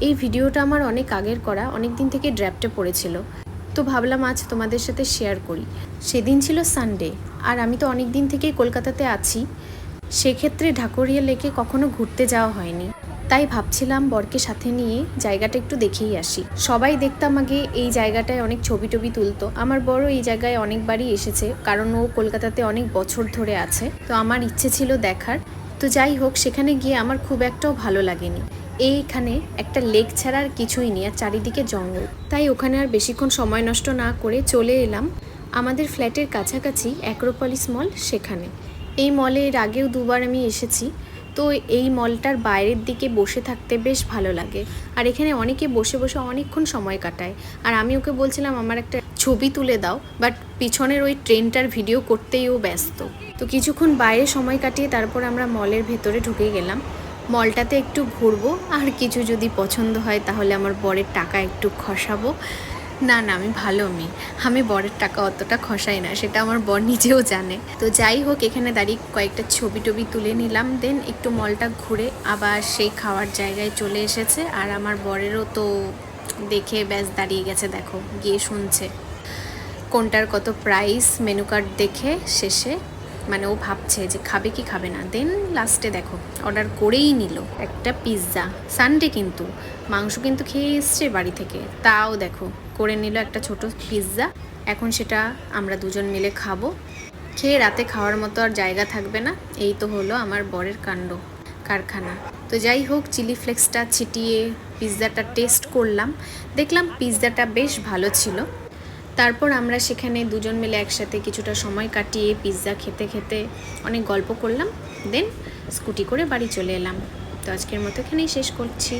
এই ভিডিওটা আমার অনেক আগের করা, অনেক দিন থেকে ড্রাফটে পড়েছিল, তো ভাবলাম আজ তোমাদের সাথে শেয়ার করি। সেদিন ছিল সানডে, আর আমি তো অনেক দিন থেকেই কলকাতাতে আছি, সেক্ষেত্রে ঢাকুরিয়া লেকে কখনো ঘুরতে যাওয়া হয়নি। তাই ভাবছিলাম বরকে সাথে নিয়ে জায়গাটা একটু দেখেই আসি। সবাই দেখতাম আগে এই জায়গাটায় অনেক ছবি টবি তুলতো। আমার বড় এই জায়গায় অনেকবারই এসেছে, কারণ ও কলকাতাতে অনেক বছর ধরে আছে, তো আমার ইচ্ছে ছিল দেখার। তো যাই হোক, সেখানে গিয়ে আমার খুব একটাও ভালো লাগেনি। এইখানে একটা লেক ছাড়া আর কিছুই নেই, আর চারিদিকে জঙ্গল। তাই ওখানে আর বেশিক্ষণ সময় নষ্ট না করে চলে এলাম আমাদের ফ্ল্যাটের কাছাকাছি অ্যাক্রোপলিস মল, সেখানে। এই মলে এর আগেও দুবার আমি এসেছি। তো এই মলটার বাইরের দিকে বসে থাকতে বেশ ভালো লাগে, আর এখানে অনেকে বসে বসে অনেকক্ষণ সময় কাটায়। আর আমি ওকে বলছিলাম আমার একটা ছবি তুলে দাও, বাট পিছনের ওই ট্রেনটার ভিডিও করতেই ও ব্যস্ত। তো কিছুক্ষণ বাইরে সময় কাটিয়ে তারপর আমরা মলের ভেতরে ঢুকে গেলাম। মলটাতে একটু ঘুরবো, আর কিছু যদি পছন্দ হয় তাহলে আমার বরের টাকা একটু খসাবো। না না, আমি ভালো মেয়ে, আমি বরের টাকা অতটা খসাই না, সেটা আমার বর নিজেও জানে। তো যাই হোক, এখানে দাঁড়িয়ে কয়েকটা ছবি টবি তুলে নিলাম, দেন একটু মলটা ঘুরে আবার সেই খাওয়ার জায়গায় চলে এসেছে। আর আমার বরেরও তো দেখে ব্যাস দাঁড়িয়ে গেছে, দেখো গিয়ে শুনছে কোনটার কত প্রাইস। মেনু কার্ড দেখে শেষে মানে ও ভাবছে যে খাবে কি খাবে না, দেন লাস্টে দেখো অর্ডার করেই নিল একটা পিৎজা। সানডে কিন্তু মাংস কিন্তু খেয়ে এসছে বাড়ি থেকে, তাও দেখো করে নিল একটা ছোট পিৎজা। এখন সেটা আমরা দুজন মিলে খাবো। খেয়ে রাতে খাওয়ার মতো আর জায়গা থাকবে না। এই তো হলো আমার বরের কাণ্ড কারখানা। তো যাই হোক, চিলি ফ্লেক্সটা ছিটিয়ে পিৎজাটা টেস্ট করলাম, দেখলাম পিৎজাটা বেশ ভালো ছিল। তারপর আমরা সেখানে দুজন মিলে একসাথে কিছুটা সময় কাটিয়ে পিৎজা খেতে খেতে অনেক গল্প করলাম, দেন স্কুটি করে বাড়ি চলে এলাম। তো আজকের মতো এখানেই শেষ করছি।